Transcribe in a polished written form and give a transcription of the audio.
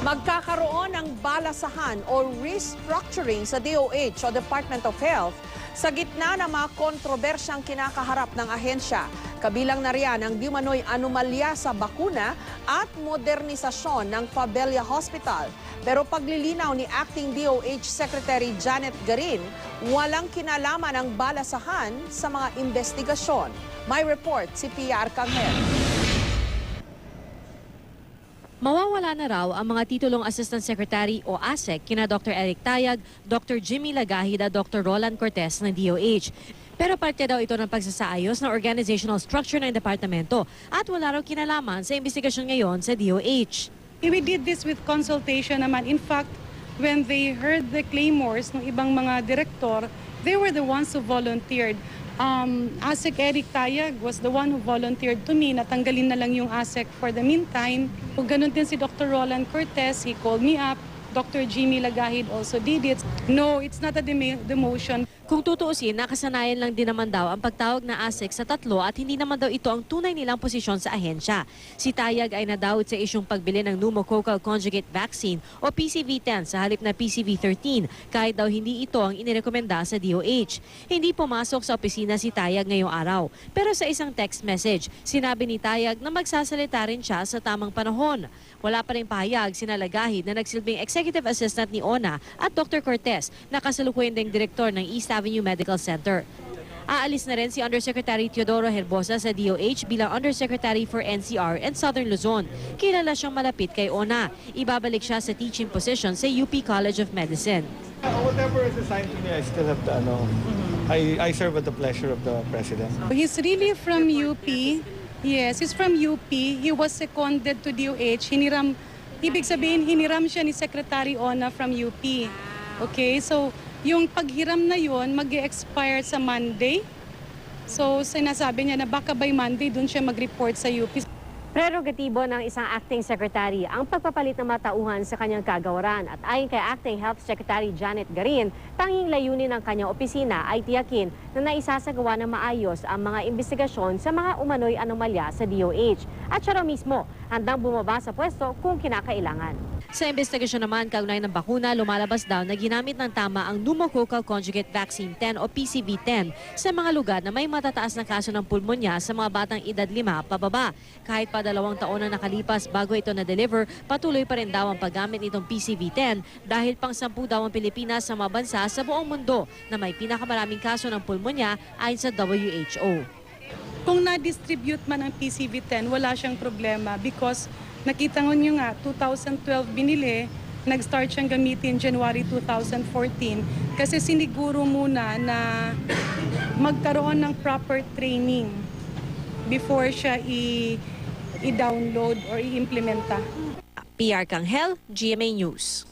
Magkakaroon ng balasahan o restructuring sa DOH o Department of Health sa gitna ng mga kontrobersyang kinakaharap ng ahensya. Kabilang na riyan ang di umano'y anomalya sa bakuna at modernisasyon ng Fabella Hospital. Pero paglilinaw ni Acting DOH Secretary Janet Garin, walang kinalaman ang balasahan sa mga investigasyon. May report si Pia Arcangel. Mawawala na raw ang mga titulong Assistant Secretary o ASEC kina Dr. Eric Tayag, Dr. Jimmy Lagahid at Dr. Roland Cortez ng DOH. Pero parte daw ito ng pagsasaayos ng organizational structure ng departamento at wala raw kinalaman sa investigasyon ngayon sa DOH. We did this with consultation naman. In fact, when they heard the claimors ng ibang mga direktor, they were the ones who volunteered. ASEC Eric Tayag was the one who volunteered to me. Natanggalin na lang yung ASEC for the meantime. Kung ganun din si Dr. Roland Cortez, he called me up. Dr. Jimmy Lagahid also did it. No, it's not a demotion. Kung tutuusin, nakasanayan lang din naman daw ang pagtawag na ASEC sa tatlo at hindi naman daw ito ang tunay nilang posisyon sa ahensya. Si Tayag ay nadawit sa isyung pagbili ng pneumococcal conjugate vaccine o PCV-10 sa halip na PCV-13 kahit daw hindi ito ang inirekomenda sa DOH. Hindi pumasok sa opisina si Tayag ngayong araw. Pero sa isang text message, sinabi ni Tayag na magsasalita rin siya sa tamang panahon. Wala pa rin pahayag sina Lagahid na nagsilbing Executive Assistant ni ONA at Dr. Cortez na kasalukuyan ding direktor ng East Avenue Medical Center. Aalis na rin si Undersecretary Teodoro Herbosa sa DOH bilang Undersecretary for NCR and Southern Luzon. Kilala siyang malapit kay ONA. Ibabalik siya sa teaching position sa UP College of Medicine. Whatever is assigned to me, I still have to, I serve at the pleasure of the President. He's really from UP. Yes, he's from UP. He was seconded to DOH. Ibig sabihin, hiniram siya ni Secretary Ona from UP. Okay, so yung paghiram na yon mag-expire sa Monday. So sinasabi niya na baka by Monday dun siya mag-report sa UP. Prerogatibo ng isang acting secretary ang pagpapalit ng matauhan sa kanyang kagawaran at ayon kay Acting Health Secretary Janet Garin, tanging layunin ng kanyang opisina ay tiyakin na naisasagawa ng maayos ang mga investigasyon sa mga umano'y anomalya sa DOH at siya raw mismo handang bumaba sa pwesto kung kinakailangan. Sa investigasyon naman, kaugnay ng bakuna, lumalabas daw na ginamit ng tama ang pneumococcal conjugate vaccine 10 o PCV-10 sa mga lugar na may matataas na kaso ng pulmonya sa mga batang edad 5 pababa. Kahit pa 2 taon na nakalipas bago ito na-deliver, patuloy pa rin daw ang paggamit nitong PCV-10 dahil pang 10 daw ang Pilipinas sa mga bansa sa buong mundo na may pinakamaraming kaso ng pulmonya ayon sa WHO. Kung na-distribute man ang PCV-10, wala siyang problema because nakita nyo nga, 2012 binili, nag-start siyang gamitin January 2014 kasi siniguro muna na magkaroon ng proper training before siya i-download or i-implementa. Pia Arcangel, GMA News.